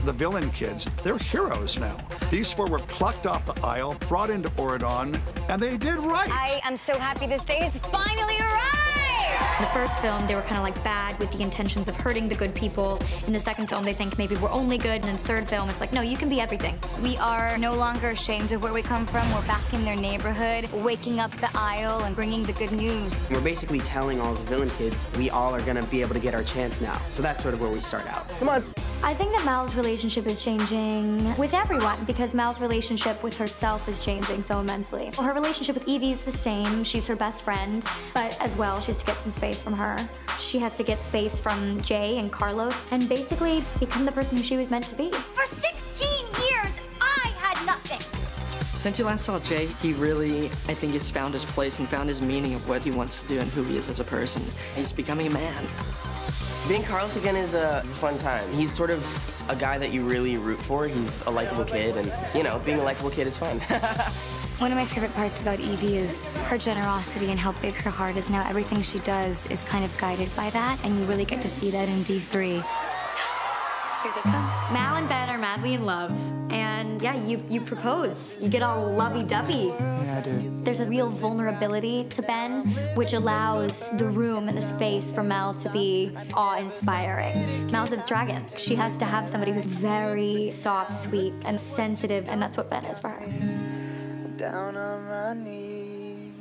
the villain kids, they're heroes now. These four were plucked off the aisle, brought into Auradon, and they did right. I am so happy this day has finally arrived! In the first film, they were kind of like bad with the intentions of hurting the good people. In the second film, they think maybe we're only good. And in the third film, it's like, no, you can be everything. We are no longer ashamed of where we come from. We're back in their neighborhood, waking up the aisle and bringing the good news. We're basically telling all the villain kids we all are gonna be able to get our chance now. So that's sort of where we start out. Come on. I think that Mal's relationship is changing with everyone because Mal's relationship with herself is changing so immensely. Well, her relationship with Evie is the same. She's her best friend, but as well, she has to get some space from her. She has to get space from Jay and Carlos and basically become the person who she was meant to be. For 16 years, I had nothing. Since you last saw Jay, he really, I think, has found his place and found his meaning of what he wants to do and who he is as a person. He's becoming a man. Being Carlos again is a fun time. He's sort of a guy that you really root for. He's a likable kid, and, you know, being a likable kid is fun. One of my favorite parts about Evie is her generosity and how big her heart is now. Everything she does is kind of guided by that, and you really get to see that in D3. Here they come. Mal and Ben are madly in love, and yeah, you propose. You get all lovey-dovey. Yeah, I do. There's a real vulnerability to Ben, which allows the room and the space for Mal to be awe-inspiring. Mal's a dragon. She has to have somebody who's very soft, sweet, and sensitive, and that's what Ben is for her. Down on my knees.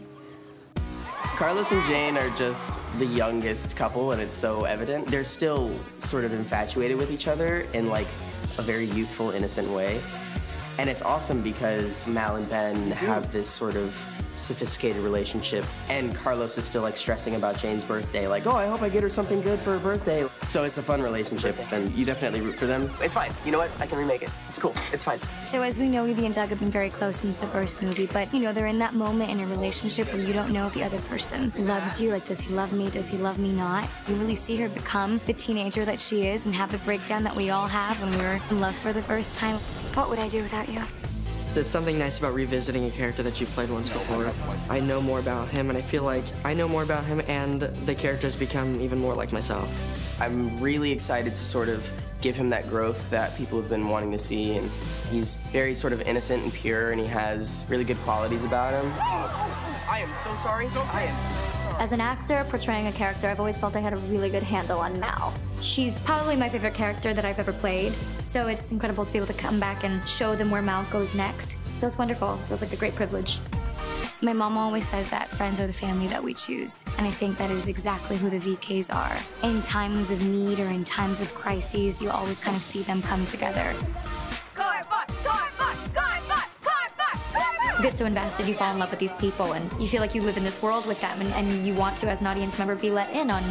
Carlos and Jane are just the youngest couple, and it's so evident. They're still sort of infatuated with each other in like a very youthful, innocent way. And it's awesome because Mal and Ben have this sort of sophisticated relationship, and Carlos is still like stressing about Jane's birthday, like, oh, I hope I get her something good for her birthday. So it's a fun relationship, and you definitely root for them. It's fine. You know what? I can remake it. It's cool. It's fine. So as we know, Evie and Doug have been very close since the first movie, but, you know, they're in that moment in a relationship where you don't know if the other person loves you. Like, does he love me? Does he love me not? You really see her become the teenager that she is and have the breakdown that we all have when we were in love for the first time. What would I do without you? It's something nice about revisiting a character that you played once before. I know more about him, and I feel like I know more about him, and the character has become even more like myself. I'm really excited to sort of give him that growth that people have been wanting to see, and he's very sort of innocent and pure, and he has really good qualities about him. I am so sorry. As an actor portraying a character, I've always felt I had a really good handle on Mal. She's probably my favorite character that I've ever played, so it's incredible to be able to come back and show them where Mal goes next. Feels wonderful. Feels like a great privilege. My mom always says that friends are the family that we choose, and I think that is exactly who the VKs are. In times of need or in times of crises, you always kind of see them come together. You get so invested, you fall in love with these people, and you feel like you live in this world with them, and you want to, as an audience member, be let in on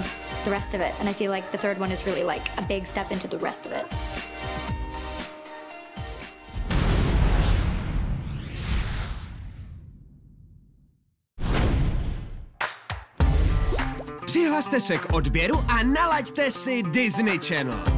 the rest of it. And I feel like the third one is really like a big step into the rest of it. Přihlaste se k odběru a nalaďte si Disney Channel.